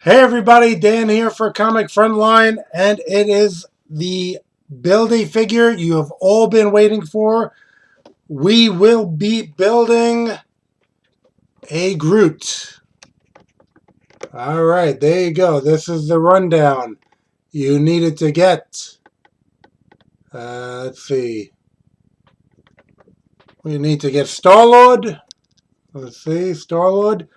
Hey everybody, Dan here for Comic Frontline, and it is the Build-A figure you have all been waiting for. We will be building a Groot. Alright, there you go. This is the rundown you needed to get. Let's see. We need to get Star-Lord. Let's see, Star-Lord.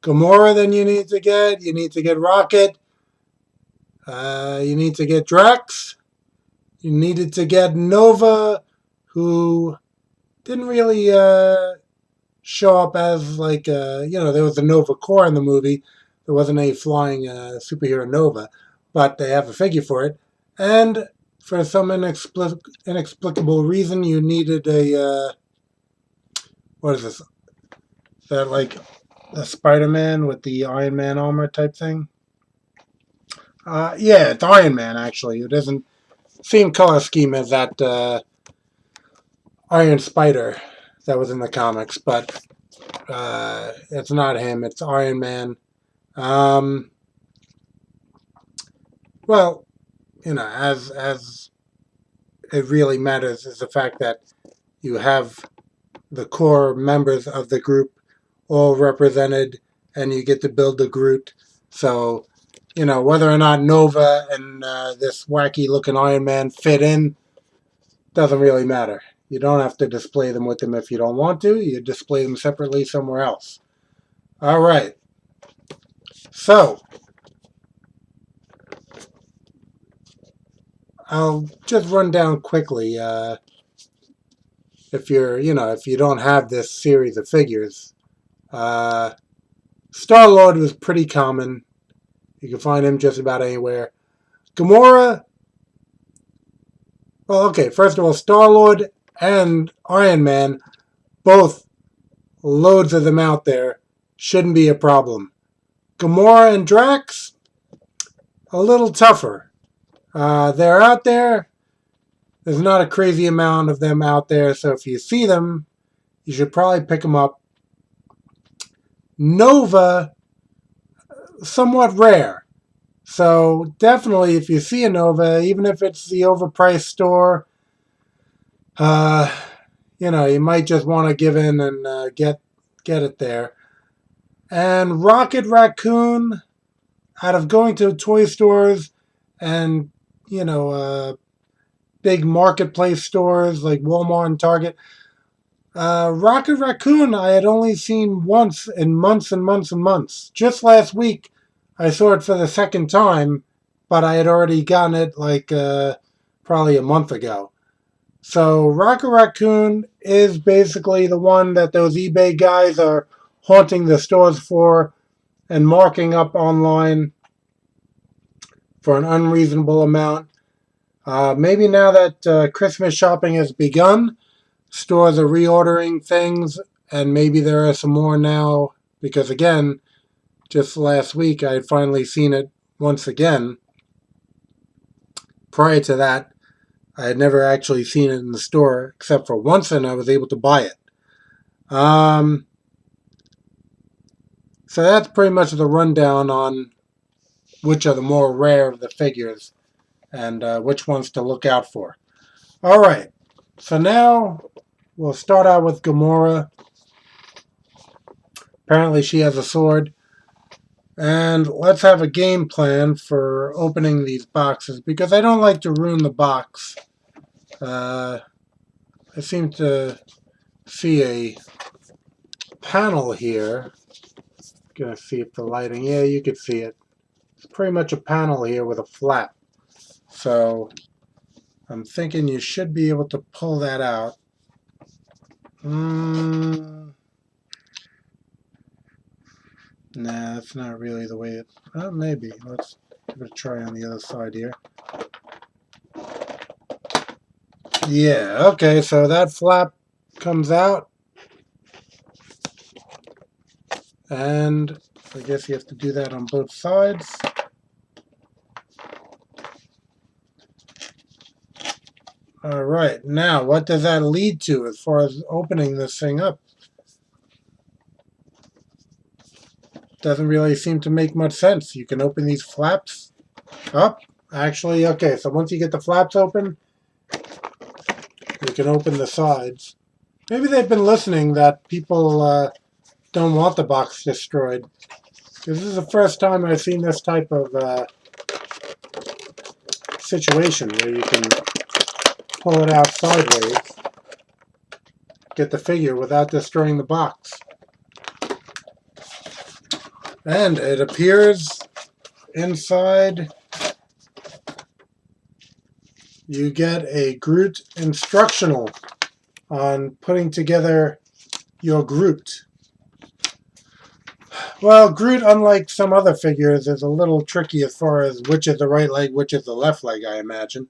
Gamora, then you need to get. You need to get Rocket. You need to get Drax. You needed to get Nova, who didn't really show up as like, there was a Nova core in the movie. There wasn't a flying superhero Nova, but they have a figure for it. And for some inexplicable reason, you needed a, what is this? Is that like a Spider-Man with the Iron Man armor type thing? Yeah, it's Iron Man, actually. It doesn't same color scheme as that Iron Spider that was in the comics, but it's not him. It's Iron Man. Um, well, as it really matters is the fact that you have the core members of the group all represented, and you get to build the Groot. So, whether or not Nova and this wacky-looking Iron Man fit in doesn't really matter. You don't have to display them with them if you don't want to. You display them separately somewhere else. All right. So, I'll just run down quickly. If you don't have this series of figures, Star-Lord was pretty common. You can find him just about anywhere. Gamora. Well, okay. First of all, Star-Lord and Iron Man, both loads of them out there. Shouldn't be a problem. Gamora and Drax, a little tougher. They're out there. There's not a crazy amount of them out there, so if you see them, you should probably pick them up. Nova, somewhat rare. So definitely, if you see a Nova, even if it's the overpriced store, you might just want to give in and get it there. And Rocket Raccoon, out of going to toy stores and, big marketplace stores like Walmart and Target, Rocket Raccoon I had only seen once in months and months and months. Just last week, I saw it for the second time, but I had already gotten it like probably a month ago. So Rocket Raccoon is basically the one that those eBay guys are haunting the stores for and marking up online for an unreasonable amount. Maybe now that Christmas shopping has begun, stores are reordering things, and maybe there are some more now because, again, just last week I had finally seen it once again. Prior to that, I had never actually seen it in the store except for once, and I was able to buy it. So that's pretty much the rundown on which are the more rare of the figures and which ones to look out for. All right, so now we'll start out with Gamora. Apparently she has a sword. And let's have a game plan for opening these boxes because I don't like to ruin the box. I seem to see a panel here. Gonna see if the lighting, yeah, you can see it. It's pretty much a panel here with a flap. So I'm thinking you should be able to pull that out. Nah, that's not really the way it... Oh, maybe. Let's give it a try on the other side here. Yeah, okay, so that flap comes out. And I guess you have to do that on both sides. Alright, now what does that lead to as far as opening this thing up? doesn't really seem to make much sense. You can open these flaps up. Actually, okay, so once you get the flaps open, you can open the sides. Maybe they've been listening that people don't want the box destroyed. This is the first time I've seen this type of situation where you can pull it out sideways, get the figure without destroying the box. And it appears inside you get a Groot instructional on putting together your Groot. Well, Groot, unlike some other figures, is a little tricky as far as which is the right leg, which is the left leg, I imagine.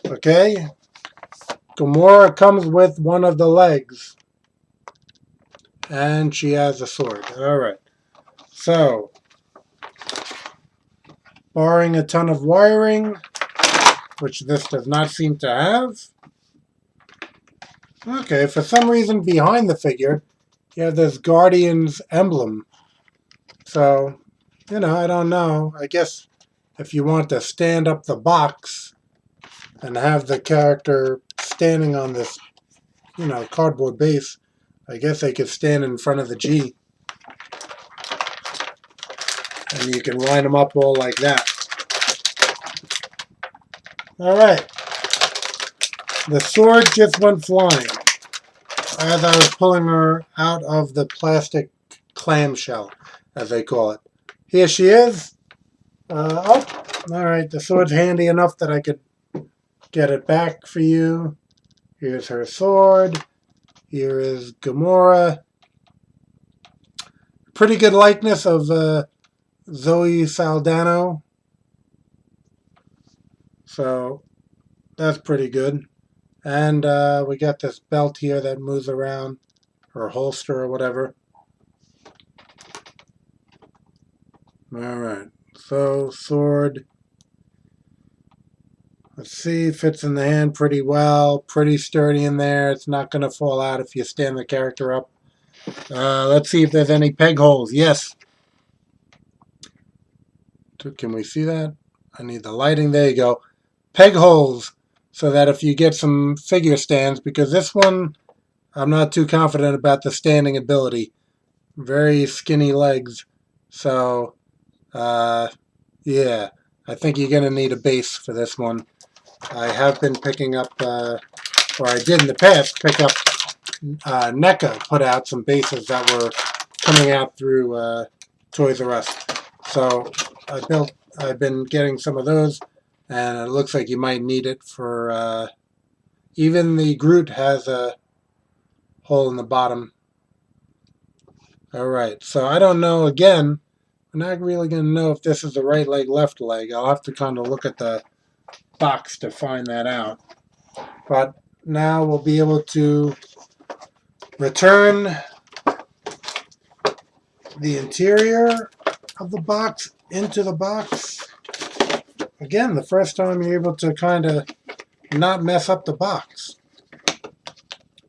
Okay? Gamora comes with one of the legs. And she has a sword. Alright. So, barring a ton of wiring, which this does not seem to have. Okay, for some reason behind the figure, you have this Guardian's emblem. So, you know, I don't know. I guess if you want to stand up the box and have the character standing on this, you know, cardboard base, I guess they could stand in front of the G. And you can line them up all like that. Alright. The sword just went flying as I was pulling her out of the plastic clamshell, as they call it. Here she is. Alright, the sword's handy enough that I could get it back for you. Here's her sword. Here is Gamora. Pretty good likeness of Zoe Saldana. So, that's pretty good. And we got this belt here that moves around, or holster or whatever. Alright, so sword. Let's see, fits in the hand pretty well. Pretty sturdy in there. It's not going to fall out if you stand the character up. Let's see if there's any peg holes. Yes. Can we see that? I need the lighting. There you go. Peg holes. So that if you get some figure stands, because this one, I'm not too confident about the standing ability. Very skinny legs. So, yeah, I think you're going to need a base for this one. I have been picking up, or I did in the past, pick up, NECA put out some bases that were coming out through Toys R Us. So, I've been getting some of those. And it looks like you might need it for, even the Groot has a hole in the bottom. Alright, so I don't know, again, I'm not really going to know if this is the right leg, left leg. I'll have to kind of look at the box to find that out. But now we'll be able to return the interior of the box into the box. Again, the first time you're able to kind of not mess up the box.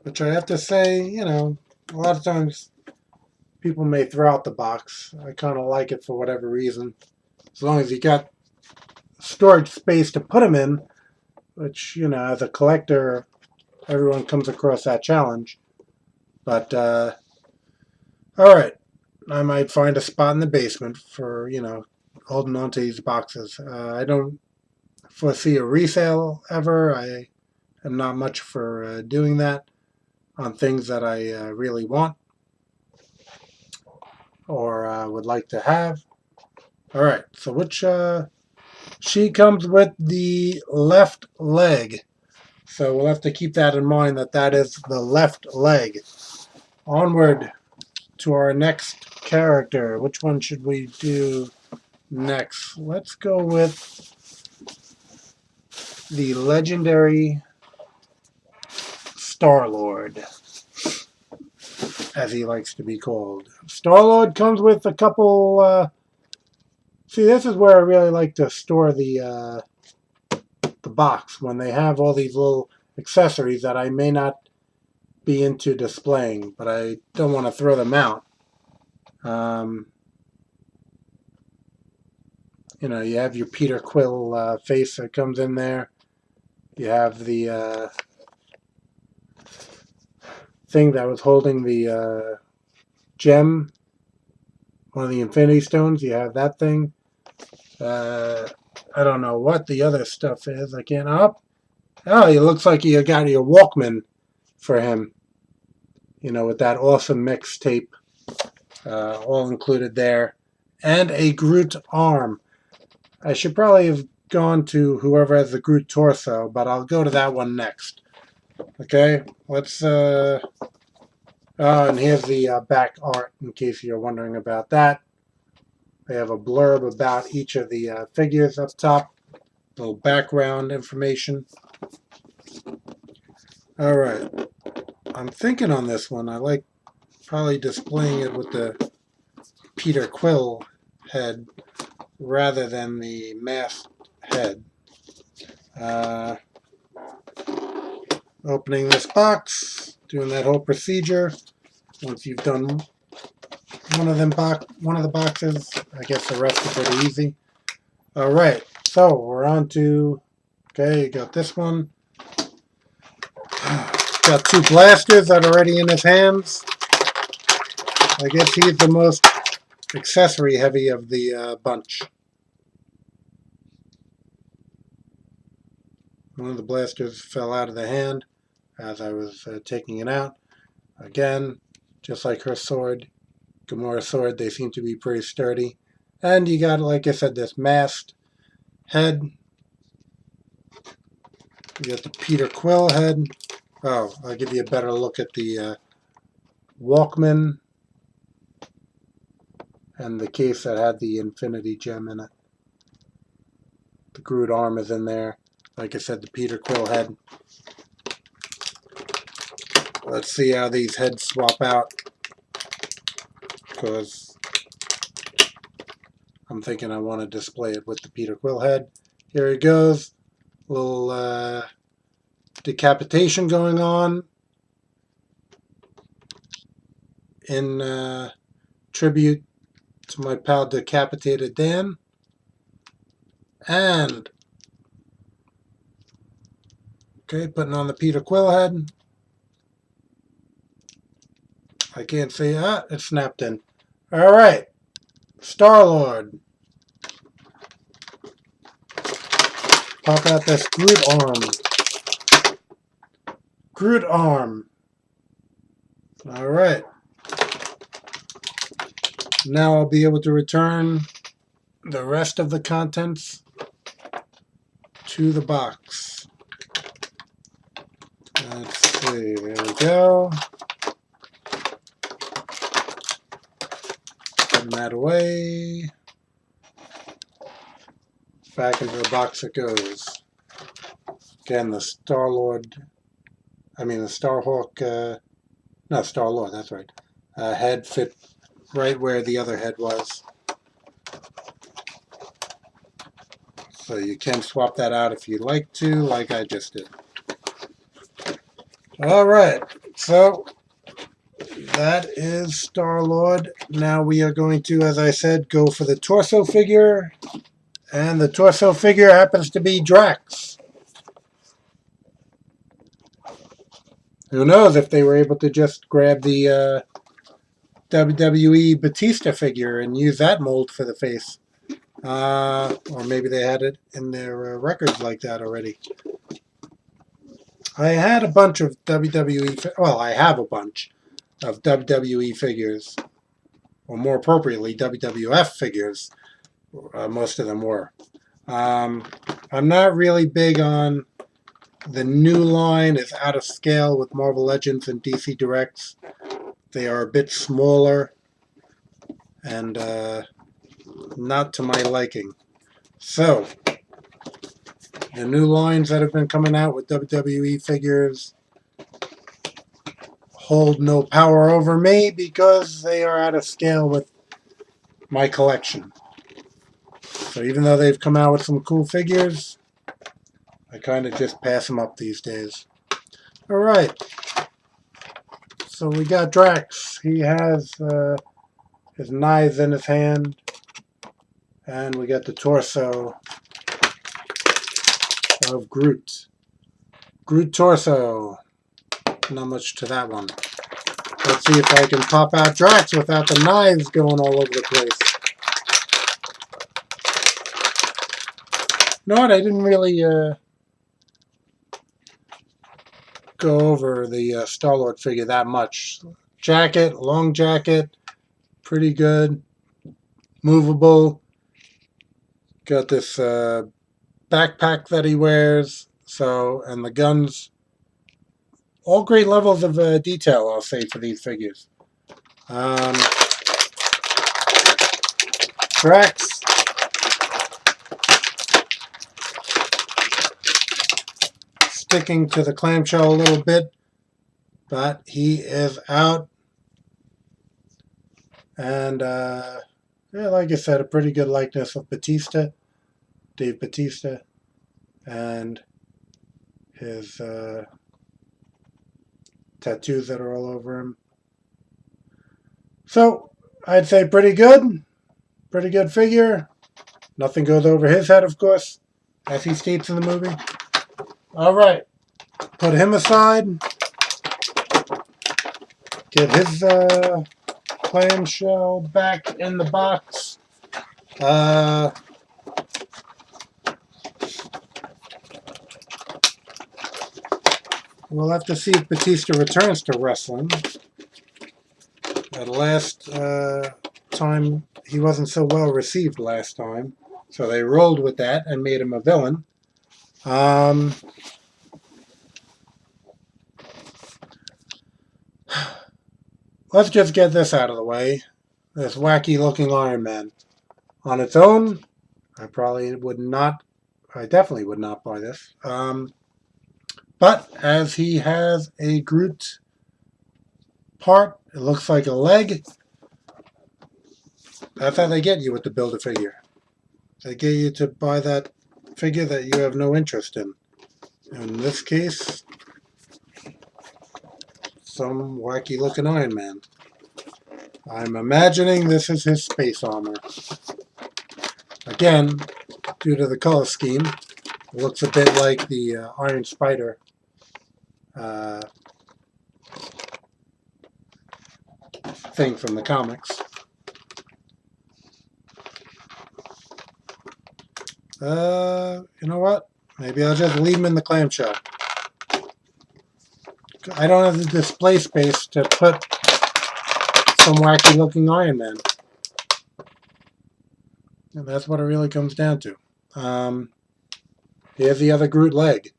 Which I have to say, you know, a lot of times people may throw out the box. I kind of like it for whatever reason. As long as you got storage space to put them in, which, you know, as a collector, everyone comes across that challenge. But, alright. I might find a spot in the basement for, you know, holding on to these boxes. I don't foresee a resale ever. I am not much for doing that on things that I really want or would like to have. Alright, so which she comes with the left leg. So we'll have to keep that in mind, that that is the left leg. Onward to our next character. Which one should we do next? Let's go with the legendary Star-Lord, as he likes to be called. Star-Lord comes with a couple, see, this is where I really like to store the box, when they have all these little accessories that I may not be into displaying, but I don't want to throw them out. You know, you have your Peter Quill face that comes in there. You have the thing that was holding the gem, one of the Infinity Stones. You have that thing. I don't know what the other stuff is. I can't up. Oh, it looks like you got your Walkman for him. You know, with that awesome mixtape, all included there, and a Groot arm. I should probably have gone to whoever has the Groot torso, but I'll go to that one next. Okay, let's. Oh, and here's the back art in case you're wondering about that. They have a blurb about each of the figures up top, little background information. All right, I'm thinking on this one. I like probably displaying it with the Peter Quill head rather than the masked head. Opening this box, doing that whole procedure. Once you've done one of the boxes, I guess the rest are pretty easy. All right, so we're on to. Okay, you got this one. Got two blasters that are already in his hands. I guess he's the most accessory heavy of the bunch. One of the blasters fell out of the hand as I was taking it out. Again, just like her sword, Gamora's sword, they seem to be pretty sturdy. And you got, like I said, this masked head. You got the Peter Quill head. Oh, I'll give you a better look at the Walkman and the case that had the Infinity Gem in it. The Groot arm is in there. Like I said, the Peter Quill head. Let's see how these heads swap out. Because I'm thinking I want to display it with the Peter Quill head. Here it goes. Little decapitation going on. In tribute to my pal Decapitated Dan. And okay, putting on the Peter Quill head. I can't see. It snapped in. All right, Star-Lord. Pop out this Groot arm. Groot arm. All right. Now I'll be able to return the rest of the contents to the box. Let's see. There we go. Putting that away. Back into the box it goes. Again, the Star-Lord, the Starhawk, no, Star-Lord, that's right. Head fit right where the other head was. So you can swap that out if you'd like to, like I just did. Alright, so that is Star-Lord. Now we are going to, as I said, go for the torso figure. And the torso figure happens to be Drax. Who knows if they were able to just grab the WWE Batista figure and use that mold for the face. Or maybe they had it in their records like that already. I had a bunch of I have a bunch of WWE figures. Or more appropriately, WWF figures. Most of them were. I'm not really big on the new line is out of scale with Marvel Legends and DC Directs. They are a bit smaller and not to my liking. So, the new lines that have been coming out with WWE figures hold no power over me because they are out of scale with my collection. So even though they've come out with some cool figures, I kind of just pass them up these days. Alright. So we got Drax. He has his knives in his hand. And we got the torso of Groot. Groot torso. Not much to that one. Let's see if I can pop out Drax without the knives going all over the place. You know what? I didn't really go over the Star-Lord figure that much. Jacket, long jacket, pretty good. Movable. Got this backpack that he wears. So, and the guns. All great levels of detail, I'll say, for these figures. Drax. Sticking to the clamshell a little bit, but he is out. And, yeah, like I said, a pretty good likeness of Batista, Dave Batista, and his tattoos that are all over him. So, I'd say pretty good figure. Nothing goes over his head, of course, as he states in the movie. Alright, put him aside. Get his clamshell back in the box. We'll have to see if Batista returns to wrestling. At last time, he wasn't so well received last time. So they rolled with that and made him a villain. Let's just get this out of the way. This wacky looking Iron Man. On its own, I definitely would not buy this. But as he has a Groot part, it looks like a leg. That's how they get you with the Build-A-Figure. They get you to buy that figure that you have no interest in. In this case, some wacky looking Iron Man. I'm imagining this is his space armor. Again, due to the color scheme, it looks a bit like the Iron Spider thing from the comics. You know what? Maybe I'll just leave him in the clamshell. I don't have the display space to put some wacky looking Iron Man. And that's what it really comes down to. Here's the other Groot leg.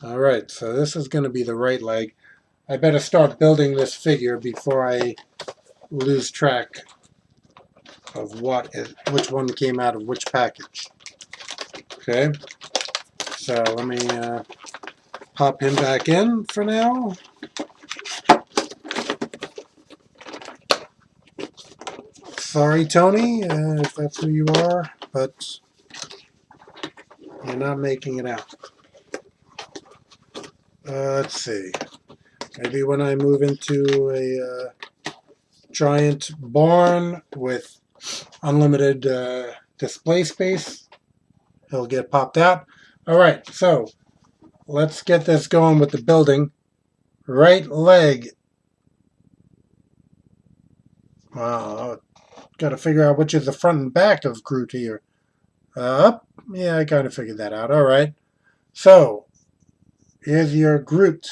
Alright, so this is going to be the right leg. I better start building this figure before I lose track of which one came out of which package. Okay, so let me pop him back in for now. Sorry, Tony, if that's who you are, but you're not making it out. Let's see. Maybe when I move into a giant barn with unlimited display space, he'll get popped out. Alright, so let's get this going with the building. Right leg. Got to figure out which is the front and back of Groot here. Yeah, I kind of figured that out. Alright. So, here's your Groot.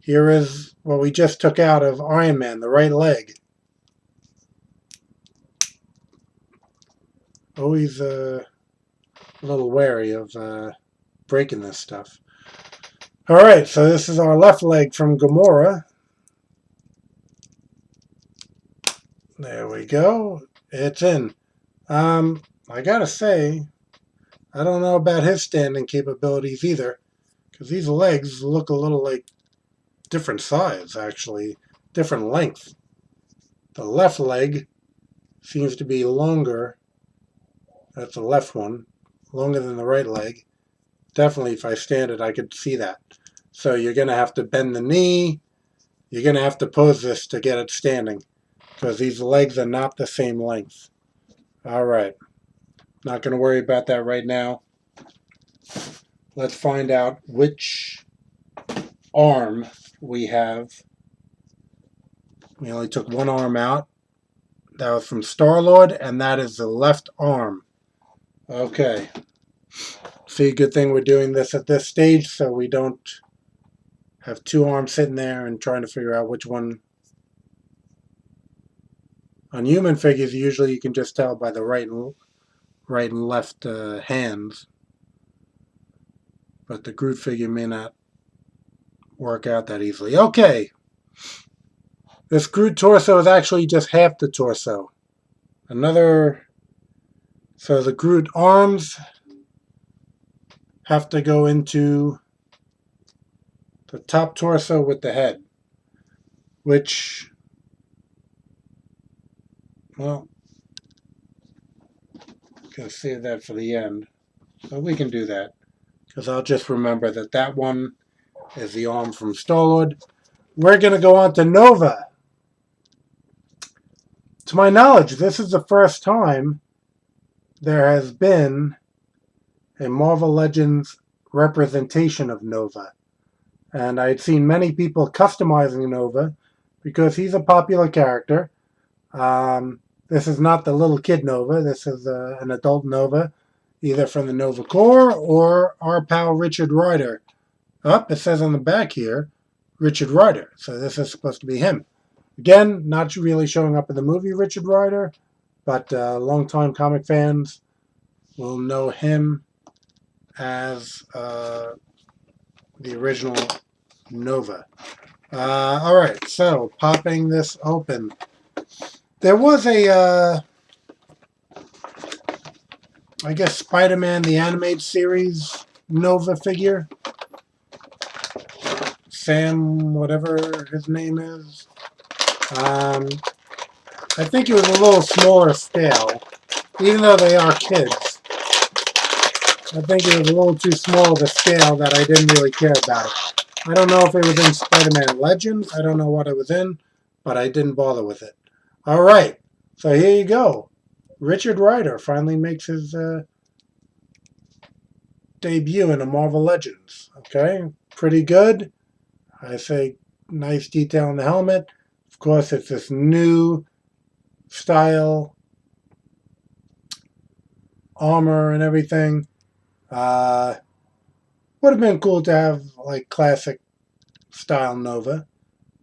Here is what we just took out of Iron Man, the right leg. Always a little wary of breaking this stuff. Alright, so this is our left leg from Gamora. There we go. It's in. I gotta say, I don't know about his standing capabilities either, because these legs look a little like different size, actually. Different length. The left leg seems to be longer. That's the left one. Longer than the right leg. Definitely, if I stand it, I could see that. So you're going to have to bend the knee. You're going to have to pose this to get it standing. because these legs are not the same length. Alright, not going to worry about that right now. Let's find out which arm we have. We only took one arm out. That was from Star-Lord, and that is the left arm. Okay. See, good thing we're doing this at this stage so we don't have two arms sitting there and trying to figure out which one. On human figures, usually you can just tell by the right and left hands. But the Groot figure may not work out that easily. Okay. This Groot torso is actually just half the torso. So the Groot arms have to go into the top torso with the head, which, well, can save that for the end, but we can do that because I'll just remember that that one is the arm from Star-Lord. We're going to go on to Nova. To my knowledge, this is the first time there has been a Marvel Legends representation of Nova. And I had seen many people customizing Nova because he's a popular character. This is not the little kid Nova. This is an adult Nova, either from the Nova Corps or our pal Richard Rider. It says on the back here, Richard Rider. So this is supposed to be him. Again, not really showing up in the movie Richard Rider, but longtime comic fans will know him as the original Nova. Alright, so popping this open. There was a, I guess, Spider-Man the Animated Series Nova figure. Sam, whatever his name is. I think it was a little smaller scale, even though they are kids. I think it was a little too small of a scale that I didn't really care about it. I don't know if it was in Spider-Man Legends. I don't know what it was in, but I didn't bother with it. Alright, so here you go. Richard Rider finally makes his debut in a Marvel Legends. Okay, pretty good. I say nice detail on the helmet. Of course, it's this new style armor and everything. Would have been cool to have like classic style Nova.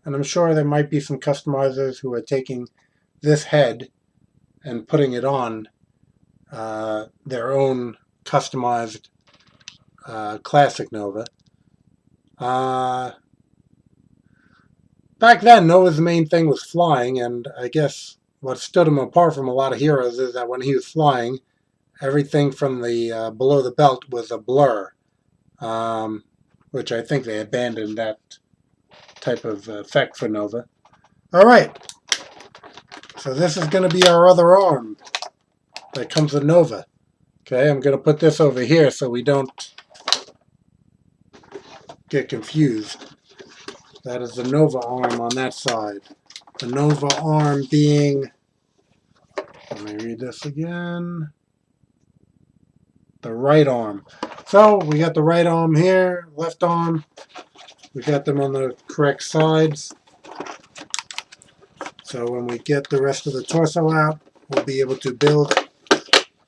And I'm sure there might be some customizers who are taking this head and putting it on their own customized classic Nova. Back then, Nova's main thing was flying, and I guess what stood him apart from a lot of heroes is that when he was flying, everything from the below the belt was a blur, which I think they abandoned that type of effect for Nova. Alright, so this is going to be our other arm that comes with Nova. Okay, I'm going to put this over here so we don't get confused. That is the Nova arm on that side. The Nova arm being, let me read this again, the right arm. So we got the right arm here, left arm. We got them on the correct sides. So when we get the rest of the torso out, we'll be able to build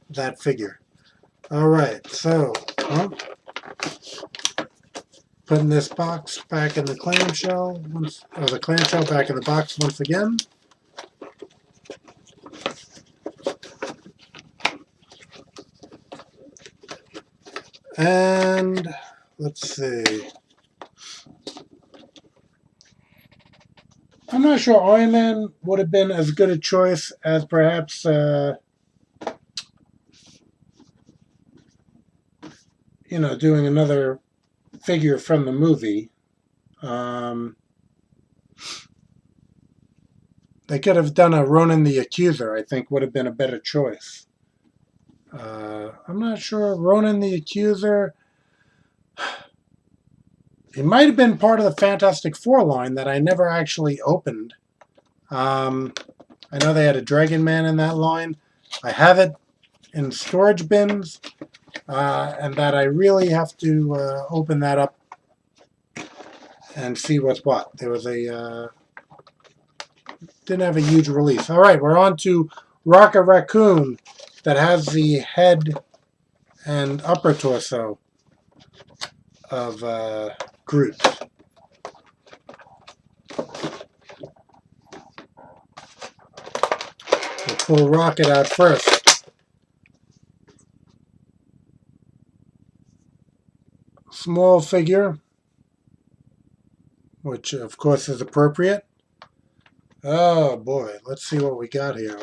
that figure. Alright, so putting this box back in the clamshell, or the clamshell back in the box once again. And let's see. I'm not sure Iron Man would have been as good a choice as perhaps doing another figure from the movie. They could have done a Ronan the Accuser, I think would have been a better choice. I'm not sure. Ronan the Accuser, he might have been part of the Fantastic Four line that I never actually opened. I know they had a Dragon Man in that line. I have it in storage bins, and that I really have to open that up and see what's what. There was a didn't have a huge release. All right, we're on to Rocket Raccoon that has the head and upper torso of Groot. We'll pull Rocket out first. Small figure, which of course is appropriate. Oh boy, let's see what we got here.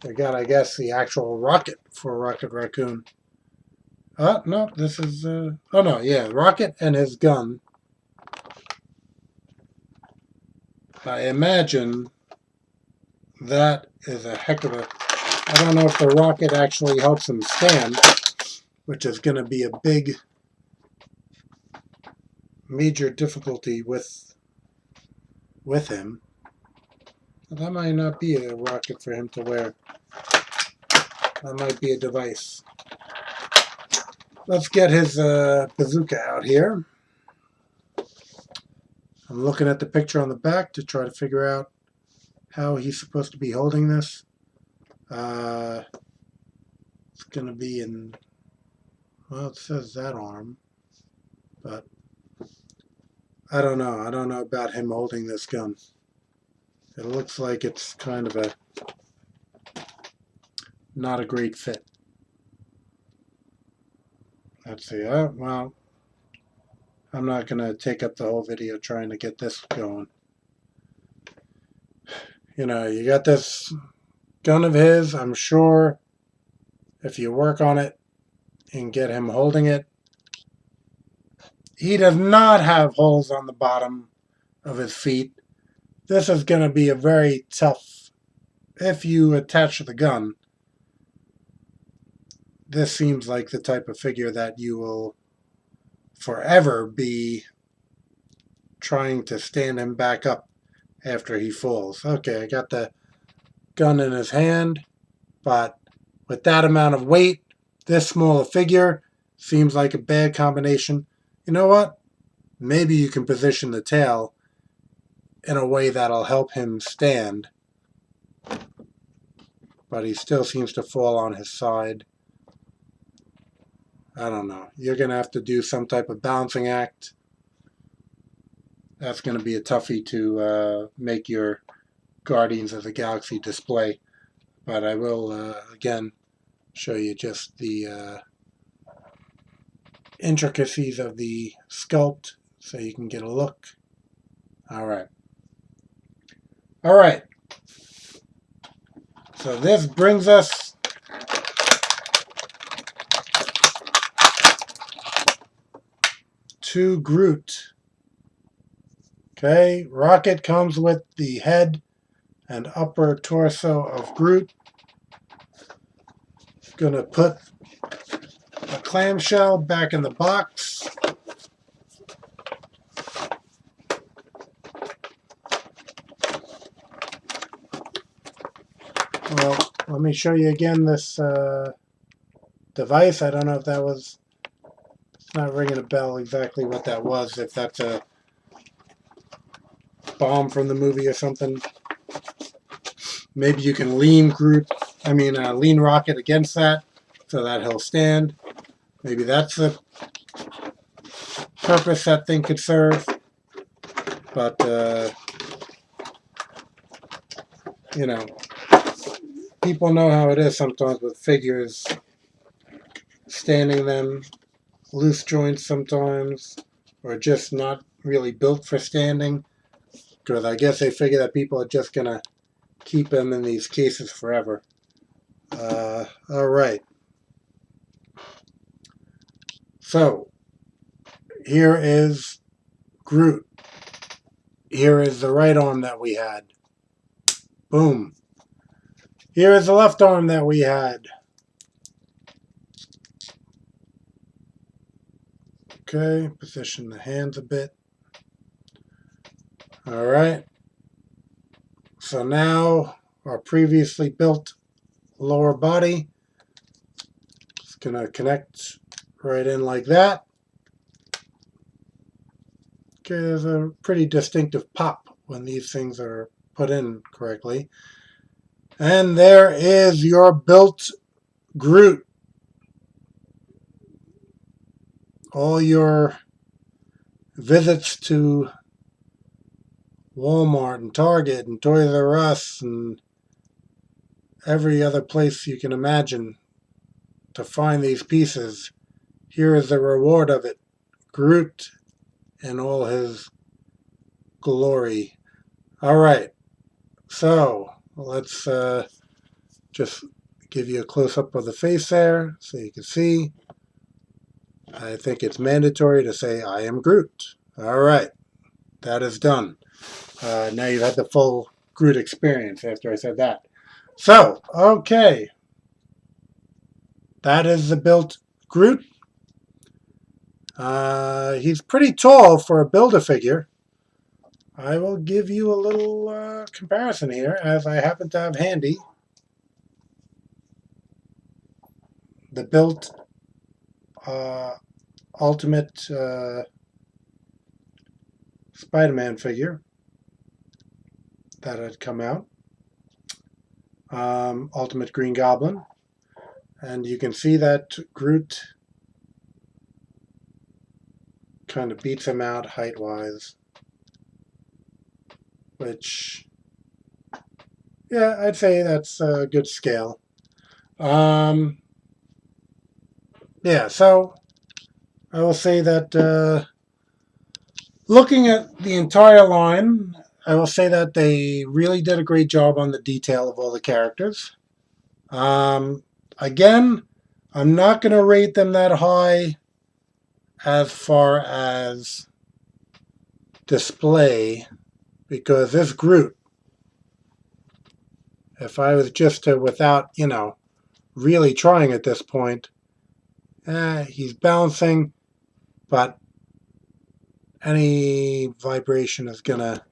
We got, I guess, the actual rocket for Rocket Raccoon. No, this is, oh no, yeah, Rocket and his gun. I imagine that is a heck of a, I don't know if the rocket actually helps him stand, which is going to be a big, major difficulty with him. That might not be a rocket for him to wear. That might be a device. Let's get his bazooka out here. I'm looking at the picture on the back to try to figure out how he's supposed to be holding this. It's going to be in, well, it says that arm, but I don't know. I don't know about him holding this gun. It looks like it's kind of a, not a great fit. Let's see. Well, I'm not going to take up the whole video trying to get this going. You know, you got this gun of his. I'm sure if you work on it and get him holding it, he does not have holes on the bottom of his feet. This is going to be a very tough, if you attach the gun, this seems like the type of figure that you will forever be trying to stand him back up after he falls. Okay, I got the gun in his hand, but with that amount of weight, this small a figure seems like a bad combination. You know what? Maybe you can position the tail in a way that'll help him stand, but he still seems to fall on his side. I don't know. You're going to have to do some type of balancing act. That's going to be a toughie to make your Guardians of the Galaxy display. But I will, again, show you just the intricacies of the sculpt so you can get a look. All right. All right. So this brings us to Groot. Okay, Rocket comes with the head and upper torso of Groot. Gonna put a clamshell back in the box. Well, let me show you again this device. I don't know if that was, it's not ringing a bell exactly what that was, if that's a bomb from the movie or something. Maybe you can lean lean Rocket against that so that he'll stand. Maybe that's the purpose that thing could serve. But, you know, people know how it is sometimes with figures, standing them, loose joints sometimes, or just not really built for standing. Because I guess they figure that people are just going to keep them in these cases forever. All right. So, here is Groot. Here is the right arm that we had. Boom. Here is the left arm that we had. Okay, position the hands a bit. All right. So now our previously built lower body is going to connect right in like that. Okay, there's a pretty distinctive pop when these things are put in correctly. And there is your built Groot. All your visits to Walmart and Target and Toys R Us and every other place you can imagine to find these pieces. Here is the reward of it. Groot in all his glory. All right, so let's just give you a close-up of the face there so you can see. I think it's mandatory to say I am Groot. All right, that is done. Now you've had the full Groot experience after I said that. So, okay. That is the built Groot. He's pretty tall for a Build-A-Figure. I will give you a little comparison here, as I happen to have handy the built Ultimate Spider-Man figure that had come out. Ultimate Green Goblin. And you can see that Groot kind of beats him out height-wise. Which, yeah, I'd say that's a good scale. Yeah, so I will say that looking at the entire line, I will say that they really did a great job on the detail of all the characters. Again, I'm not going to rate them that high as far as display, because this Groot, if I was just to, without, really trying at this point, he's bouncing, but any vibration is going to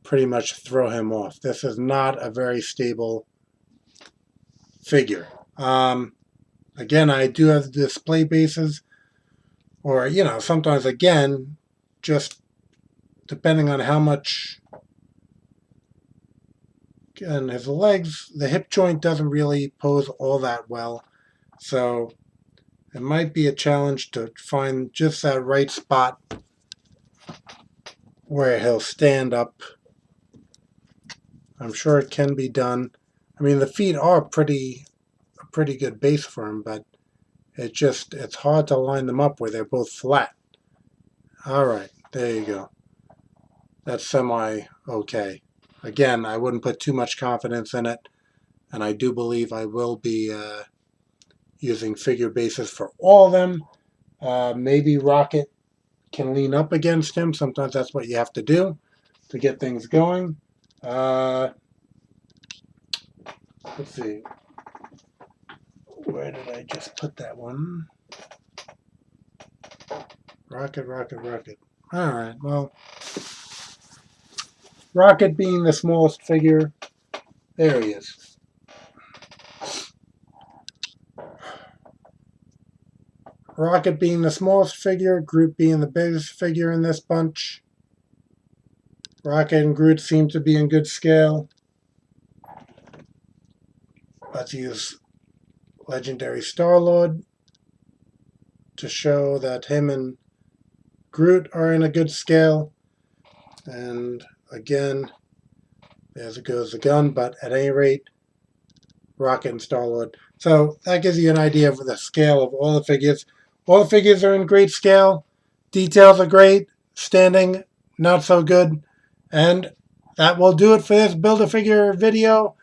pretty much throw him off. This is not a very stable figure. Again, I do have the display bases, or, sometimes, again, just depending on how much, and his legs, the hip joint doesn't really pose all that well, so it might be a challenge to find just that right spot where he'll stand up. I'm sure it can be done. I mean, the feet are a pretty good base for him, but it's hard to line them up where they're both flat. All right, there you go. That's semi-okay. Again, I wouldn't put too much confidence in it, and I do believe I will be using figure bases for all of them. Maybe Rocket can lean up against him. Sometimes that's what you have to do to get things going. Let's see. Where did I just put that one? Rocket. All right, well, Rocket being the smallest figure, there he is. Rocket being the smallest figure, Groot being the biggest figure in this bunch. Rocket and Groot seem to be in good scale. Let's use Legendary Star-Lord to show that him and Groot are in a good scale. And again, there goes the gun, but at any rate, Rocket and Star-Lord. So that gives you an idea of the scale of all the figures. All the figures are in great scale. Details are great. Standing, not so good. And that will do it for this Build-A-Figure video.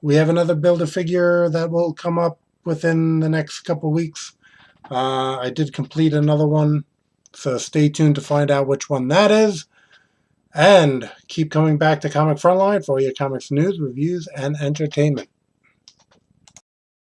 We have another Build-A-Figure that will come up within the next couple weeks. I did complete another one, so stay tuned to find out which one that is. And keep coming back to Comic Frontline for your comics news, reviews, and entertainment.